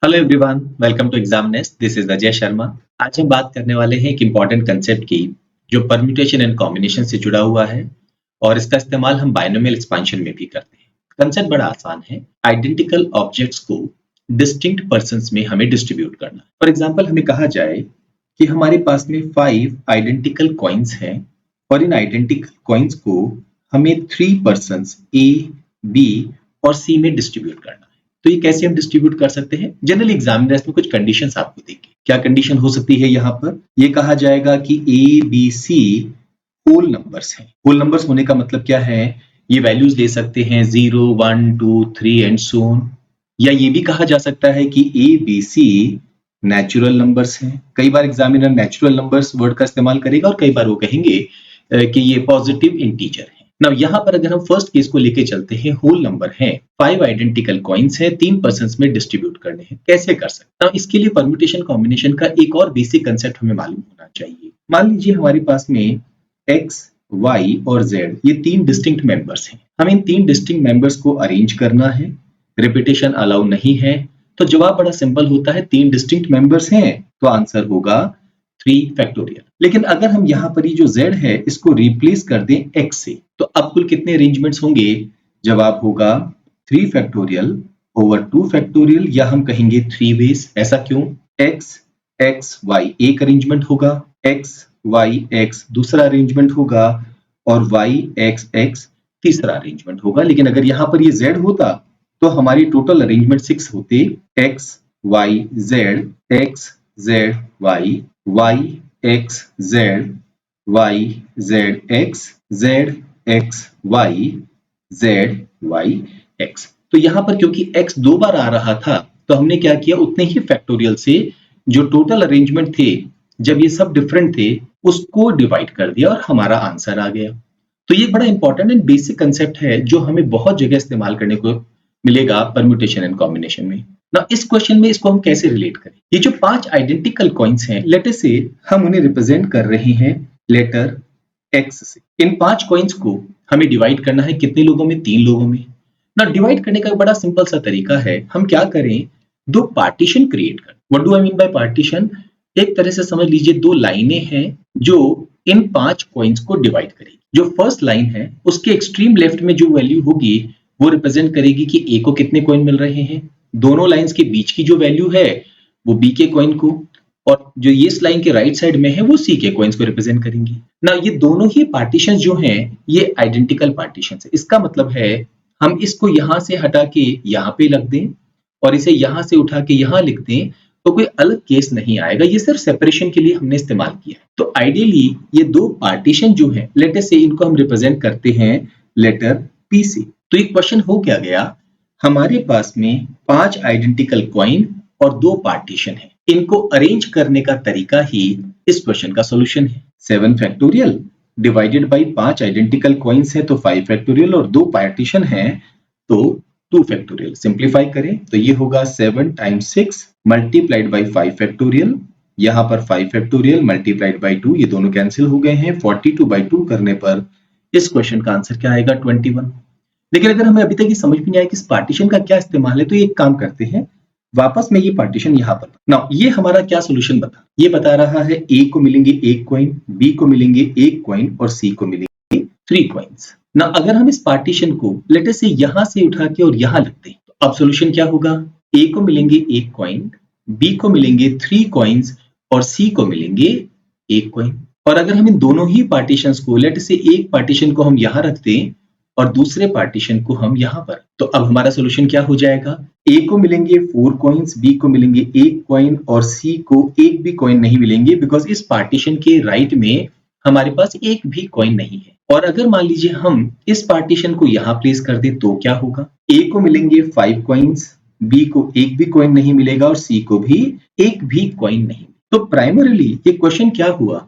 Hello everyone, welcome to exam nest. This is Ajay Sharma. आज हम बात करने वाले हैं एक इम्पॉर्टेंट कंसेप्ट की, जो परम्यूटेशन एंड कॉम्बिनेशन से जुड़ा हुआ है और इसका इस्तेमाल हम बायनोमियल एक्सपेंशन में भी करते हैं। कंसेप्ट बड़ा आसान है। आइडेंटिकल ऑब्जेक्ट्स को डिस्टिंक्ट पर्सन्स में हमें डिस्ट्रीब्यूट करना। फॉर एग्जाम्पल, हमें कहा जाए कि हमारे पास में 5 आइडेंटिकल कॉइन्स हैं और इन आइडेंटिकल कॉइन्स को हमें 3 पर्सन्स ए, बी और सी में डिस्ट्रीब्यूट करना है। तो ये कैसे हम डिस्ट्रीब्यूट कर सकते हैं? जनरली एग्जामिनर्स में कुछ कंडीशंस आपको देंगे। क्या कंडीशन हो सकती है? यहाँ पर ये कहा जाएगा कि A B C whole numbers हैं। होल नंबर्स होने का मतलब क्या है? ये वैल्यूज ले सकते हैं 0, 1, 2, 3 एंड सो ऑन। या ये भी कहा जा सकता है कि A B C natural numbers हैं। कई बार एग्जामिनर नेचुरल नंबर्स वर्ड का इस्तेमाल करेगा और कई बार वो कहेंगे कि ये पॉजिटिव इंटीजर है। नाउ यहाँ पर अगर हम फर्स्ट केस को लेके चलते हैं, होल नंबर है, 5 आइडेंटिकल कॉइन्स है, 3 पर्सन्स में डिस्ट्रीब्यूट करने हैं, कैसे कर सकते हैं? इसके लिए परम्यूटेशन कॉम्बिनेशन का एक और बेसिक कंसेप्ट हमें मालूम होना चाहिए। मान लीजिए हमारे पास में x, y और z ये 3 डिस्टिंक्ट मेंबर्स हैं। हमें इन 3 डिस्टिंक्ट मेंबर्स को अरेंज करना है। रिपीटेशन अलाउ नहीं है, तो जवाब बड़ा सिंपल होता है। 3 डिस्टिंक्ट मेंबर्स हैं तो आंसर होगा 3 फैक्टोरियल। लेकिन अगर हम यहाँ पर ये जो z है इसको रिप्लेस कर दें x से, तो अब कुल कितने अरेंजमेंट्स होंगे? जवाब होगा 3 फैक्टोरियल ओवर 2 फैक्टोरियल, या हम कहेंगे 3 बेस। ऐसा क्यों? x x y एक अरेंजमेंट होगा, x y x दूसरा अरेंजमेंट होगा और y x x तीसरा अरेंजमेंट होगा। लेकिन अगर यहाँ पर ये z होता तो हमारी टोटल अरेंजमेंट 6 होते। x y z x z y y x z y z x z x y z y x। तो यहाँ पर क्योंकि x 2 बार आ रहा था तो हमने क्या किया, उतने ही फैक्टोरियल से जो टोटल अरेंजमेंट थे, जब ये सब डिफरेंट थे, उसको डिवाइड कर दिया और हमारा आंसर आ गया। तो ये बड़ा इंपॉर्टेंट एंड बेसिक कंसेप्ट है जो हमें बहुत जगह इस्तेमाल करने को मिलेगा परम्यूटेशन एंड कॉम्बिनेशन में। ना इस क्वेश्चन में इसको हम कैसे रिलेट करें? ये जो 5 आइडेंटिकल कॉइन्स हैं, लेटर से हम उन्हें रिप्रेजेंट कर रहे हैं लेटर x से। इन 5 कॉइन्स को हमें डिवाइड करना है कितने लोगों में? 3 लोगों में। ना डिवाइड करने का बड़ा सिंपल सा तरीका है। हम क्या करें, 2 पार्टीशन क्रिएट कर। What do I mean by partition? एक तरह से समझ लीजिए 2 लाइनें हैं जो इन 5 कॉइन्स को डिवाइड करेगी। जो फर्स्ट लाइन है उसके एक्सट्रीम लेफ्ट में जो वैल्यू होगी वो रिप्रेजेंट करेगी कि ए को कितने कॉइन मिल रहे हैं। दोनों लाइंस के बीच की जो वैल्यू है वो बी के कॉइन को, और जो ये इस लाइन के राइट साइड में है वो सी के कॉइन्स को रिप्रेजेंट करेंगी। ना ये दोनों ही पार्टीशन जो हैं ये आइडेंटिकल पार्टीशन है। इसका मतलब है हम इसको यहां से हटा के यहाँ पे रख दें और इसे यहां से उठा के यहाँ लिख दें तो कोई अलग केस नहीं आएगा। ये सिर्फ सेपरेशन के लिए हमने इस्तेमाल किया है। तो आइडियली ये 2 पार्टीशन जो है, लेटर से इनको हम रिप्रेजेंट करते हैं लेटर पी से। तो एक क्वेश्चन हो क्या गया, हमारे पास में 5 आइडेंटिकल कॉइन और 2 पार्टीशन है। इनको अरेंज करने का तरीका ही इस क्वेश्चन का सॉल्यूशन है। 7 factorial divided by 5 identical coins है तो 5 फैक्टोरियल, और 2 पार्टीशन है तो 2 फैक्टोरियल। सिंप्लीफाई करें तो ये होगा 7 टाइम्स 6 मल्टीप्लाइड बाय 5 फैक्टोरियल। यहाँ पर 5 फैक्टोरियल मल्टीप्लाइड बाय 2, ये दोनों कैंसिल हो गए हैं। 42 बाय 2 करने पर इस क्वेश्चन का आंसर क्या आएगा? 21। लेकिन अगर हमें अभी तक ये समझ में नहीं आया कि इस पार्टीशन का क्या इस्तेमाल है, तो ये एक काम करते हैं, वापस में ये पार्टीशन यहाँ पर ना, ये हमारा क्या सोल्यूशन बता, ये बता रहा है ए को मिलेंगे 1 कॉइन, बी को मिलेंगे 1 कॉइन और सी को मिलेंगे 3 कॉइन्स। ना अगर हम इस पार्टीशन को लेटर से यहां से उठा के और यहां लिखते हैं तो अब सोल्यूशन क्या होगा? ए को मिलेंगे 1 कॉइन, बी को मिलेंगे 3 कॉइन्स और सी को मिलेंगे 1 कॉइन। और अगर हम इन दोनों ही पार्टीशंस को, लेटर से एक पार्टीशन को हम यहां रखते हैं और दूसरे पार्टीशन को हम यहां पर, तो अब हमारा सॉल्यूशन क्या हो जाएगा? ए को मिलेंगे 4 कॉइन्स, बी को मिलेंगे 1 कॉइन और सी को एक भी कॉइन नहीं मिलेंगे, बिकॉज इस पार्टीशन के राइट में हमारे पास एक भी कॉइन नहीं है। और अगर मान लीजिए हम इस पार्टीशन को यहां प्लेस कर दे तो क्या होगा? ए को मिलेंगे 5 कॉइन्स, बी को एक भी कॉइन नहीं मिलेगा और सी को भी एक भी कॉइन नहीं। तो प्राइमरीली ये क्वेश्चन क्या हुआ,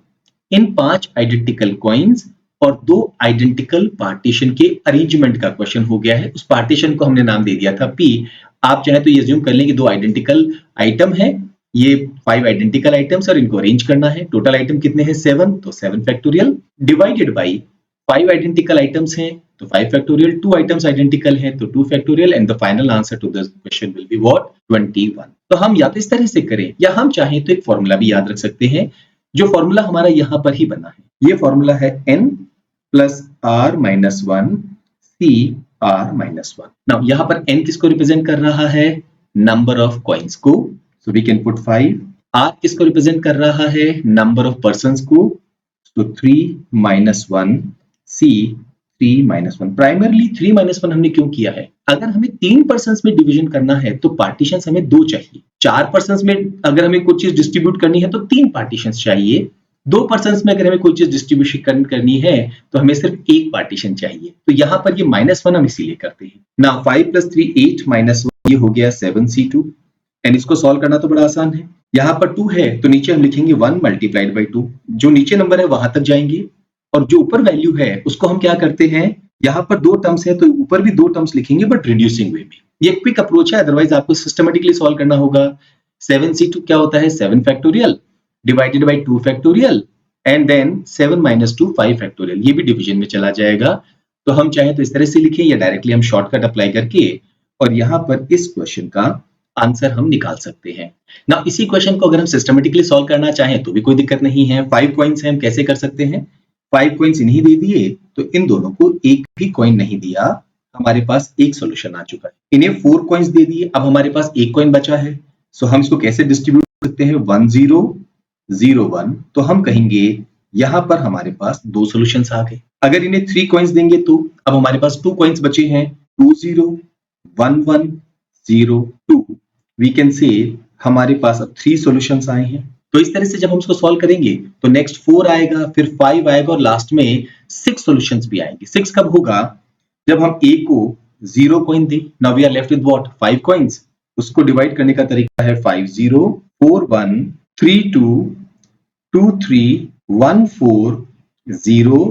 इन 5 आइडेंटिकल कॉइन्स और 2 आइडेंटिकल पार्टीशन के अरेंजमेंट का क्वेश्चन हो गया है। उस पार्टीशन को हमने नाम दे दिया था पी। आप चाहे तो ये अज्यूम कर लें कि 2 आइडेंटिकल आइटम है, ये 5 आइडेंटिकल आइटम्स और इनको अरेंज करना है। टोटल आइटम कितने हैं? 7, तो 7 factorial divided by 5 identical items हैं तो 5 फैक्टोरियल, 2 आइटम्स आइडेंटिकल हैं तो 2 factorial and the final answer to this question will be what 21। तो हम या तो इस तरह से करें या हम चाहें तो एक फॉर्मूला भी याद रख सकते हैं, जो फॉर्मूला हमारा यहाँ पर ही बना है। ये फॉर्मूला है n plus r minus 1 c r minus 1। Now यहाँ पर n किसको रिप्रेजेंट कर रहा है? नंबर ऑफ कॉइन्स को, so we can put 5। r किसको रिप्रेजेंट कर रहा है? नंबर ऑफ पर्संस को, तो 3 minus 1 c 3 minus 1। Primarily 3 minus 1 हमने क्यों किया है? अगर हमें 3 पर्संस में डिवीजन करना है तो पार्टीशंस हमें 2 चाहिए। 4 पर्संस में अगर हमें कुछ चीज डिस्ट्रीब्यूट करनी है तो 3 पार्टीशंस चाहिए। 2 पर्संस में अगर हमें कोई चीज डिस्ट्रीब्यूशन करनी है तो हमें सिर्फ एक पार्टीशन चाहिए। तो यहाँ पर ये -1 हम इसीलिए करते हैं ना। 5 + 3 8 माइनस 1 ये हो गया 7c2 एंड इसको सॉल्व करना तो बड़ा आसान है। यहाँ पर 2 है तो नीचे हम लिखेंगे 1 मल्टीप्लाइड बाई 2। जो नीचे नंबर है वहां तक जाएंगे और जो ऊपर वैल्यू है उसको हम क्या करते हैं, यहाँ पर 2 टर्म्स है तो ऊपर भी 2 टर्म्स लिखेंगे बट रिड्यूसिंग वे में। ये क्विक अप्रोच है, अदरवाइज आपको सिस्टमेटिकली सॉल्व करना होगा। 7c2 क्या होता है? 7 factorial divided by 2 factorial and then 7 minus 2 5 factorial. ये भी डिवीजन में चला जाएगा। तो हम चाहे तो इस तरह से लिखें या डायरेक्टली हम शॉर्टकट अप्लाई करके और यहाँ पर इस क्वेश्चन का आंसर हम निकाल सकते हैं ना। इसी क्वेश्चन को अगर हम सिस्टमेटिकली सॉल्व करना चाहें तो भी कोई दिक्कत नहीं है। 5 कॉइन्स हैं, हम कैसे कर सकते हैं? 5 कॉइन्स इन्हीं दे दिए तो इन दोनों को एक भी कॉइन नहीं दिया, हमारे पास एक सॉल्यूशन आ चुका है। इन्हें 4 कॉइन्स दे दिए, अब हमारे पास एक कॉइन बचा है। सो हम इसको कैसे डिस्ट्रीब्यूट कर सकते हैं? 1 0 0 1। तो हम कहेंगे यहाँ पर हमारे पास 2 सॉल्यूशंस आ गए। अगर इन्हें 3 कॉइन्स देंगे तो अब हमारे पास 2 कॉइन्स बचे हैं, 2 0 1 1 0 2। वी कैन से हमारे पास अब 3 सॉल्यूशंस आए हैं। तो इस तरह से जब हम इसको सॉल्व करेंगे तो नेक्स्ट 4 आएगा, फिर 5 आएगा और लास्ट में 6 सॉल्यूशंस भी आएंगे। 6 कब होगा? जब हम a को 0 कॉइन दें। Now we are left with what? 5 coins. उसको डिवाइड करने का तरीका है 5 0 4 1 3 2 2 3 1 4 0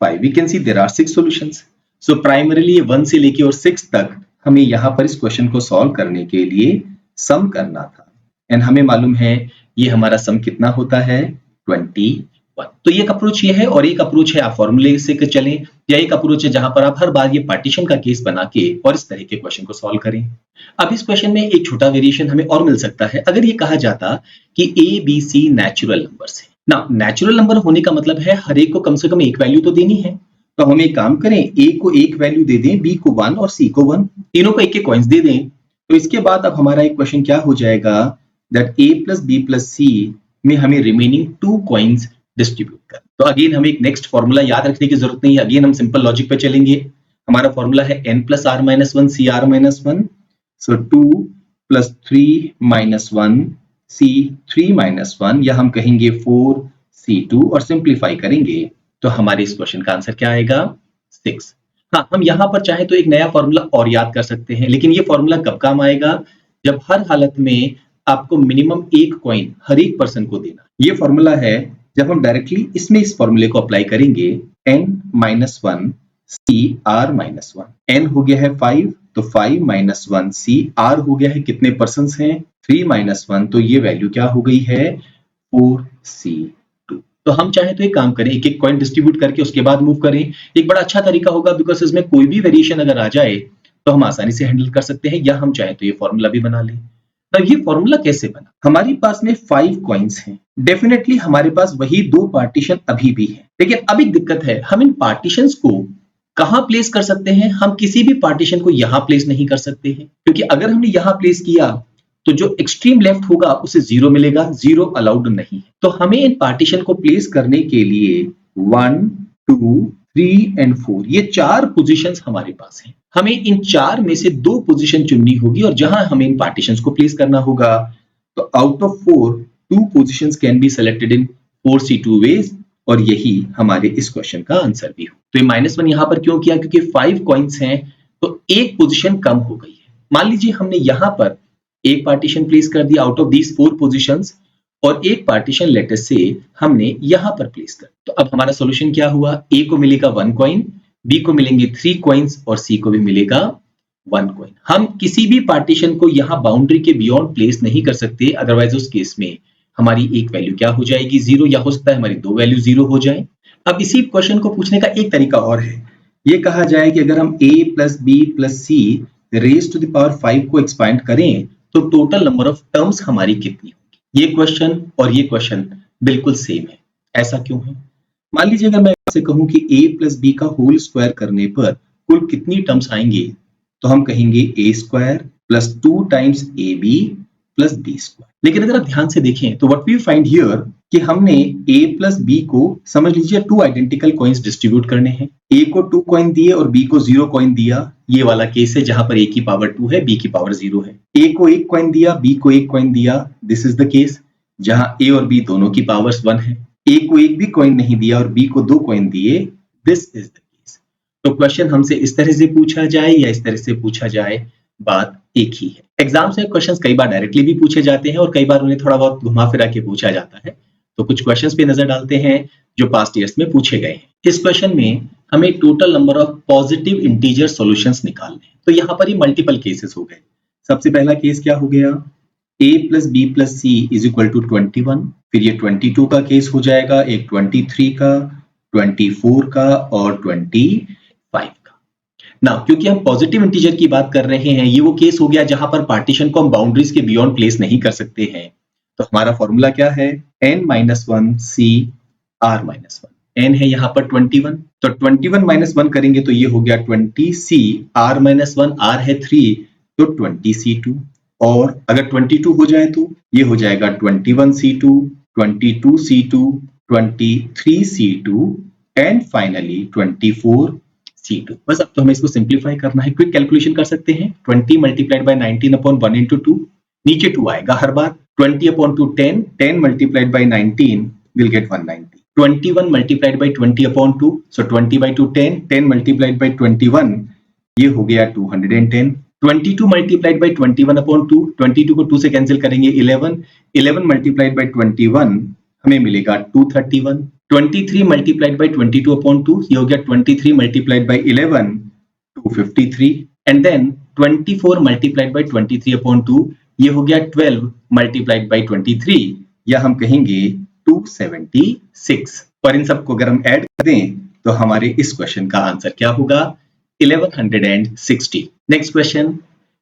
5। We can see there are 6 solutions. So primarily 1 से लेके और 6 तक हमें यहाँ पर इस क्वेश्चन को सॉल्व करने के लिए सम करना था एंड हमें मालूम है ये हमारा सम कितना होता है? 21। तो ये एक अप्रोच ये है और एक अप्रोच है आप फॉर्मूले से चलें, या एक अप्रोच है जहां पर आप हर बार ये पार्टीशन का केस बना के और इस तरह के क्वेश्चन को सॉल्व करें। अब इस क्वेश्चन में एक छोटा वेरिएशन हमें और मिल सकता है। अगर ये कहा जाता कि A B C natural numbers है ना, नेचुरल नंबर होने का मतलब है हर एक को कम से कम एक वैल्यू तो देनी है। तो हम एक काम करें, ए को एक वैल्यू दे दें, बी को 1 और सी को 1, तीनों को एक एक कॉइन्स दे दें। तो इसके बाद अब हमारा एक क्वेश्चन क्या हो जाएगा, that a plus B plus C में हमें रिमेनिंग 2 कॉइन्स डिस्ट्रीब्यूट कर। तो अगेन हमें एक नेक्स्ट फॉर्मूला याद रखने की जरूरत नहीं है, अगेन हम सिंपल लॉजिक पे चलेंगे। हमारा फॉर्मूला है n plus R minus 1 C R minus 1। So 2 plus 3 minus 1 C 3 minus 1, या हम कहेंगे 4 C2 और सिंप्लीफाई करेंगे तो हमारे इस क्वेश्चन का आंसर क्या आएगा? 6। हाँ, हम यहाँ पर चाहे तो एक नया फॉर्मूला और याद कर सकते हैं, लेकिन ये फॉर्मूला कब काम आएगा? जब हर हालत में आपको मिनिमम एक कॉइन हर एक पर्सन को देना। ये फॉर्मूला है जब हम डायरेक्टली इसमें इस फॉर्मूले को अप्लाई करेंगे, n minus 1 C R minus 1। n हो गया है 5 तो 5 माइनस 1 सी आर हो गया है कितने पर्सन हैं? 3 माइनस 1, तो ये वैल्यू क्या हो गई है? 4C2। तो हम चाहे तो एक काम करें, एक एक कॉइन डिस्ट्रीब्यूट करके उसके बाद मूव करें। एक बड़ा अच्छा तरीका होगा बिकॉज इसमें कोई भी वेरिएशन अगर आ जाए तो हम आसानी से हैंडल कर सकते हैं, या हम चाहे तो ये फॉर्मूला भी बना लें। अब ये फॉर्मूला कैसे बना? हमारे पास में 5 कॉइन्स हैं, डेफिनेटली हमारे पास वही 2 पार्टीशन अभी भी है, लेकिन अब एक दिक्कत है, हम इन पार्टीशंस को कहां प्लेस कर सकते हैं? हम किसी भी पार्टीशन को यहां प्लेस नहीं कर सकते हैं, क्योंकि अगर हमने यहां प्लेस किया तो जो एक्सट्रीम लेफ्ट होगा उसे 0 मिलेगा, 0 अलाउड नहीं है। तो हमें इन पार्टीशन को प्लेस करने के लिए 1 2 3 एंड 4 ये 4 पोजीशंस हमारे पास हैं। हमें इन 4 में से 2 पोजीशन चुननी होगी और जहां हमें इन पार्टीशंस को प्लेस करना होगा। तो out of 4 2 positions can be selected in 4C2 ways, और यही हमारे इस क्वेश्चन का आंसर भी हो। तो ये -1 यहां पर क्यों किया? क्योंकि 5 कॉइन्स हैं तो एक पोजीशन कम हो गई है। मान लीजिए हमने यहां पर एक पार्टीशन प्लेस कर दिया आउट ऑफ दीज 4 पोजीशंस, और एक पार्टीशन लेटर से हमने यहां पर प्लेस कर। तो अब हमारा सॉल्यूशन क्या हुआ? ए को मिलेगा 1 कॉइन, बी को मिलेंगे 3 कॉइन्स और सी को भी मिलेगा 1 कॉइन। हम किसी भी पार्टीशन को यहां बाउंड्री के बियॉन्ड प्लेस नहीं कर सकते, अदरवाइज उस केस में हमारी एक वैल्यू क्या हो जाएगी? 0, या हो सकता है हमारी 2 वैल्यू 0 हो जाए। अब इसी क्वेश्चन को पूछने का एक तरीका और है। ये कहा जाए कि अगर हम a plus B plus C raise to the power 5 को एक्सपैंड करें तो टोटल नंबर ऑफ टर्म्स हमारी कितनी होगी। ये क्वेश्चन और ये क्वेश्चन बिल्कुल सेम है। ऐसा क्यों है? मान लीजिए अगर मैं आपसे कहूं कि a प्लस बी का होल स्क्वायर करने पर कुल कितनी टर्म्स आएंगे, तो हम कहेंगे a square plus 2 times A B plus B square. लेकिन अगर आप ध्यान से देखें तो व्हाट वी फाइंड हियर कि हमने a प्लस बी को समझ लीजिए 2 आइडेंटिकल कॉइन्स डिस्ट्रीब्यूट करने हैं। a को 2 कॉइन दिए और b को 0 कॉइन दिया। ये वाला केस है जहां पर a की पावर 2 है, b की पावर 0 है। a को 1 कॉइन दिया, b को 1 कॉइन दिया। दिस इज द केस जहां a और b दोनों की पावर्स 1 है। a को एक भी कॉइन नहीं दिया और b को 2 कॉइन दिए। This is the case. तो क्वेश्चन हमसे इस तरह से पूछा जाए या इस तरह से पूछा जाए, बात एक ही है। एग्जाम्स में क्वेश्चंस कई बार डायरेक्टली भी पूछे जाते हैं और कई बार उन्हें थोड़ा बहुत घुमा फिरा के पूछा जाता है। तो कुछ क्वेश्चंस पे नजर डालते हैं जो पास्ट ईयर्स में पूछे गए हैं। इस क्वेश्चन में हमें total number of positive integer solutions निकालने हैं। तो यहाँ पर ये मल्टीपल केसेस हो गए। सबसे पहला केस क्या हो गया? a plus B plus C is equal to 21। फिर ये 22 का केस हो जाएगा, एक 23 का, 24 का और 25 का। ना क्योंकि हम पॉजिटिव इंटीजर की बात कर रहे हैं, ये वो केस हो गया जहां पर पार्टीशन को हम बाउंड्रीज के बियॉन्ड प्लेस नहीं कर सकते हैं। तो हमारा फॉर्मूला क्या है? n माइनस 1 सी r माइनस 1। n है यहाँ पर 21, तो 21 माइनस 1 करेंगे तो ये हो गया 20 सी r माइनस 1, r है 3 तो 20 c2। और अगर 22 हो जाए तो ये हो जाएगा 21 c2, 22 c2, 23 c2 and finally 24 c2। बस अब तो हमें इसको सिंप्लीफाई करना है। क्विक कैलकुलेशन कर सकते हैं। 20 मल्टीप्लाइड बाय 19 अपॉन 1 इंटू 2, नीचे 2 आएगा हर बार। 20 upon 2 10, 10 multiplied by 19 will get 190। 21 multiplied by 20 upon 2, so 20 by 2 10, 10 multiplied by 21 ये हो गया 210। 22 मल्टीप्लाइड बाय 21 अपॉन 2, 22 को 2 से कैंसिल करेंगे 11, 11 मल्टीप्लाइड बाय 21 हमें मिलेगा 231। 23 मल्टीप्लाइड बाय 22 अपॉन 2 ये हो गया 23 multiplied by 11 253 and then 24 multiplied by 23 upon 2 ये हो गया 12 मल्टीप्लाइड बाय 23 या हम कहेंगे 276। और इन सबको अगर हम ऐड कर दें तो हमारे इस क्वेश्चन का आंसर क्या होगा? 1160। Next question.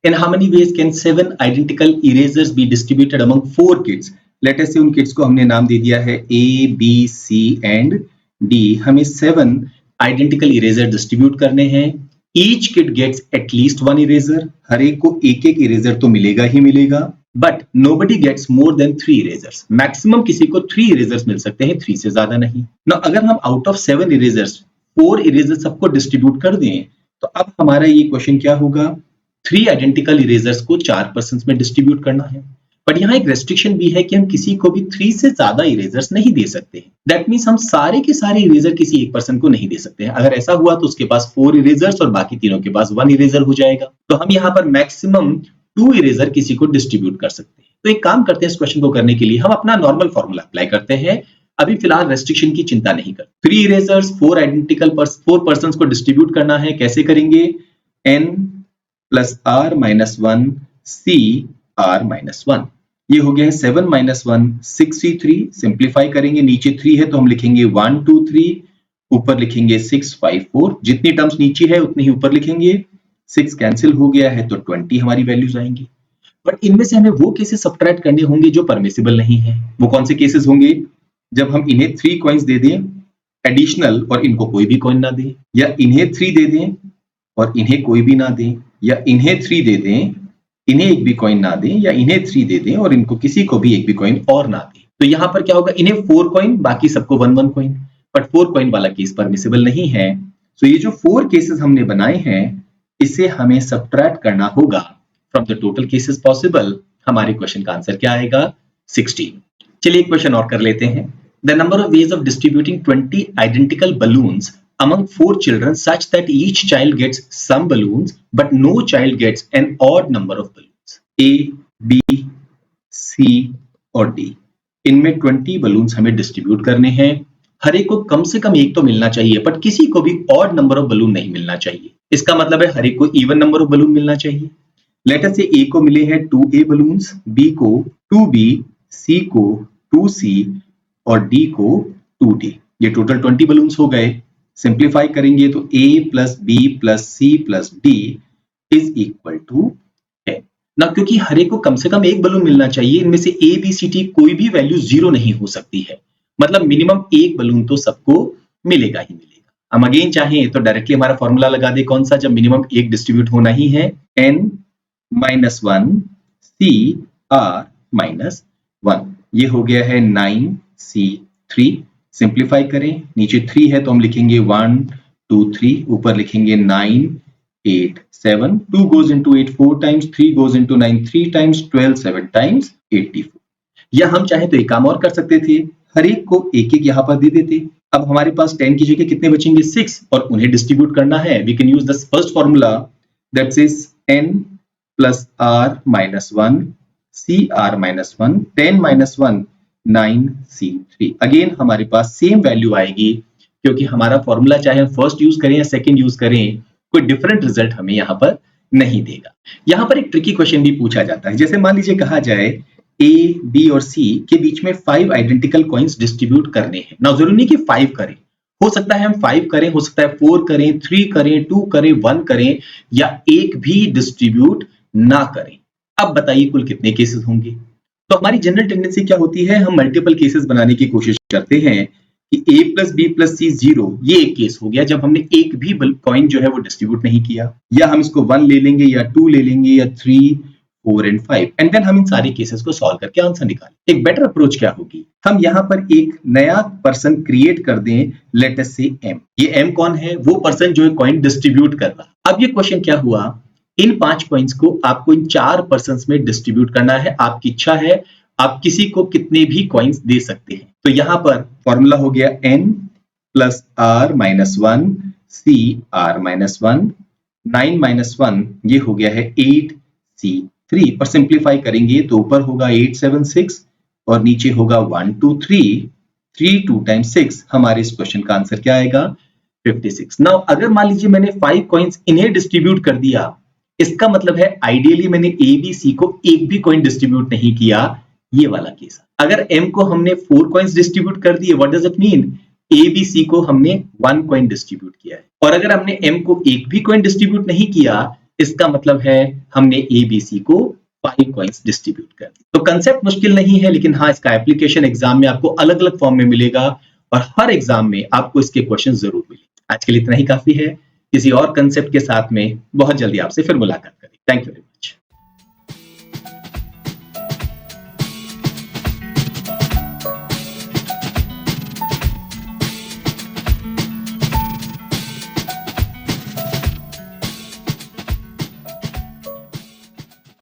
In how many ways can 7 identical erasers be distributed among 4 kids? Let us say उन kids को हमने नाम दे दिया है A, B, C and D। हमें 7 identical eraser distribute करने हैं। Each kid gets at least 1 eraser। हर एक को एक एक eraser तो मिलेगा ही मिलेगा। But nobody gets more than 3 erasers। Maximum किसी को 3 erasers मिल सकते हैं, 3 से ज्यादा नहीं। Now अगर हम out of 7 erasers 4 erasers सबको डिस्ट्रीब्यूट कर दें तो अब हमारा ये क्वेश्चन क्या होगा? 3 आइडेंटिकल इरेजर्स को 4 पर्सन्स में डिस्ट्रीब्यूट करना है। बट यहाँ एक रेस्ट्रिक्शन भी है कि हम किसी को भी 3 से ज्यादा इरेजर्स नहीं दे सकते। दैट मीन्स हम सारे के सारे इरेजर किसी एक पर्सन को नहीं दे सकते हैं। अगर ऐसा हुआ तो उसके पास 4 इरेजर्स और बाकी तीनों के पास 1 इरेजर हो जाएगा। तो हम यहाँ पर मैक्सिमम 2 इरेजर किसी को डिस्ट्रीब्यूट कर सकते हैं। तो एक काम करते हैं, इस क्वेश्चन को करने के लिए हम अपना नॉर्मल फॉर्मूला अप्लाई करते हैं। अभी फिलहाल रेस्ट्रिक्शन की चिंता नहीं करते। 3 इरेजर्स 4 आइडेंटिकल 4 पर्सन्स को डिस्ट्रीब्यूट करना है। कैसे करेंगे? n plus r minus 1 c r minus 1। ये हो गया 7 माइनस 1 63। सिंप्लीफाई करेंगे, नीचे 3 है तो हम लिखेंगे 1 2 3, ऊपर लिखेंगे 6 5 4। जितनी टर्म्स नीचे है उतनी ही ऊपर लिखेंगे। 6 कैंसिल हो गया है तो 20 हमारी वैल्यूज आएंगी। बट इनमें से हमें वो केसेस सब्ट्रैक्ट करने होंगे जो परमिसिबल नहीं है। वो कौन से केसेस होंगे? जब हम इन्हें 3 कॉइन्स दे दें एडिशनल और इनको कोई भी कॉइन ना दें, या इन्हें 3 दे दें और इन्हें कोई भी ना दें, या इन्हें 3 दे दें, इन्हें एक भी कॉइन ना दें, या इन्हें 3 दे दें और इनको किसी को भी एक भी कॉइन और ना दें। तो यहाँ पर क्या होगा? इन्हें 4 कॉइन, बाकी सबको 1 कॉइन। बट 4 कॉइन वाला केस परमिसिबल नहीं है। तो ये जो 4 केसेस हमने बनाए हैं इसे हमें सब्ट्रैक्ट करना होगा from the total cases possible. हमारे क्वेश्चन का आंसर क्या आएगा? 16। चलिए एक क्वेश्चन और कर लेते हैं। The number of ways of distributing 20 identical balloons among 4 children such that each child gets some balloons but no child gets an odd number of balloons. A, B, C और D। इनमें 20 balloons हमें distribute करने हैं। हर एक को कम से कम एक तो मिलना चाहिए, बट किसी को भी ऑड नंबर ऑफ बलून नहीं मिलना चाहिए। इसका मतलब है हर एक को इवन नंबर ऑफ बलून मिलना चाहिए। लेट अस से A को मिले हैं 2A बलून्स, B को 2B, C को 2C और D को 2D। ये टोटल 20 बलून्स हो गए। सिंप्लीफाई करेंगे तो a plus B plus C plus D is equal to 10 ना, क्योंकि हर एक को कम से कम एक बलून मिलना चाहिए। इनमें से ए बी सी डी कोई भी वैल्यू 0 नहीं हो सकती है, मतलब मिनिमम एक बलून तो सबको मिलेगा ही मिलेगा। हम अगेन चाहें तो डायरेक्टली हमारा फॉर्मूला लगा दे, कौन सा, जब मिनिमम एक डिस्ट्रीब्यूट होना ही है, n minus 1 C R minus 1, ये हो गया है 9c3। सिंप्लीफाई करें, नीचे 3 है तो हम लिखेंगे 1 2 3, ऊपर लिखेंगे 9 8 7, 2 goes into 8 4 times, 3 goes into 9 3 times, 12 7 times 84। या हम चाहे तो एक काम और कर सकते थे, हर एक को एक एक यहाँ पर दे देते। अब हमारे पास 10 की जगह कितने बचेंगे, 6, और उन्हें डिस्ट्रीब्यूट करना है। We can use the first formula that is n plus r minus 1 C R minus 1, 10 minus 1 9c3। Again हमारे पास सेम वैल्यू आएगी, क्योंकि हमारा फॉर्मूला चाहे हम फर्स्ट यूज करें या सेकंड यूज करें, कोई डिफरेंट रिजल्ट हमें यहाँ पर नहीं देगा। यहाँ पर एक ट्रिकी क्वेश्चन भी पूछा जाता है, जैसे मान लीजिए कहा जाए ए बी और सी के बीच में 5 आइडेंटिकल कॉइन्स डिस्ट्रीब्यूट करने हैं ना। जरूरी नहीं कि 5 करें, हो सकता है हम 5 करें, हो सकता है 4 करें, 3 करें, 2 करें, 1 करें, या एक भी डिस्ट्रीब्यूट ना करें। अब बताइए कुल कितने केसेस होंगे। तो हमारी जनरल टेंडेंसी क्या होती है, हम मल्टीपल केसेस बनाने की कोशिश करते हैं कि a प्लस बी प्लस सी 0, ये एक केस हो गया जब हमने एक भी कॉइन जो है वो डिस्ट्रीब्यूट नहीं किया। या हम इसको 1 ले लेंगे, या 2 ले लेंगे, या 3 4 एंड 5, एंड देन हम इन सारी केसेस को सॉल्व करके आंसर निकालें। एक बेटर अप्रोच क्या होगी, हम यहाँ पर एक नया पर्सन क्रिएट कर दें, लेट अस से m। ये m कौन है, वो पर्सन जो है कॉइन डिस्ट्रीब्यूट कर रहा। अब ये क्वेश्चन क्या हुआ, इन 5 कॉइन्स को आपको इन 4 पर्सन में डिस्ट्रीब्यूट करना है। आपकी इच्छा है, आप किसी को कितने भी कॉइन्स दे सकते हैं। तो यहाँ पर फॉर्मूला हो गया n plus r minus 1 C R minus 1, 9 minus 1, ये हो गया है 8c3। पर सिंप्लीफाई करेंगे तो ऊपर होगा 876 और नीचे होगा 1 2 3, 3 2 टाइम्स 6। हमारे इस क्वेश्चन का आंसर क्या आएगा, 56। नाउ अगर मान लीजिए मैंने 5 कॉइन्स इन्हें डिस्ट्रीब्यूट कर दिया, इसका मतलब है आइडियली मैंने ए बी सी को एक भी कॉइन डिस्ट्रीब्यूट नहीं किया, ये वाला केस। अगर m को हमने 4 कॉइन्स डिस्ट्रीब्यूट कर दिए, what does it mean, A B C को हमने 1 कॉइन डिस्ट्रीब्यूट किया है। और अगर हमने m को एक भी कॉइन डिस्ट्रीब्यूट नहीं किया, इसका मतलब है हमने ए बी सी को 5 कॉइन्स डिस्ट्रीब्यूट कर दिए। तो कंसेप्ट मुश्किल नहीं है, लेकिन हाँ, इसका एप्लीकेशन एग्जाम में आपको अलग अलग फॉर्म में मिलेगा, और हर एग्जाम में आपको इसके क्वेश्चन जरूर मिलेंगे। आज के लिए इतना ही काफी है। किसी और कंसेप्ट के साथ में बहुत जल्दी आपसे फिर मुलाकात करें। Thank you very much.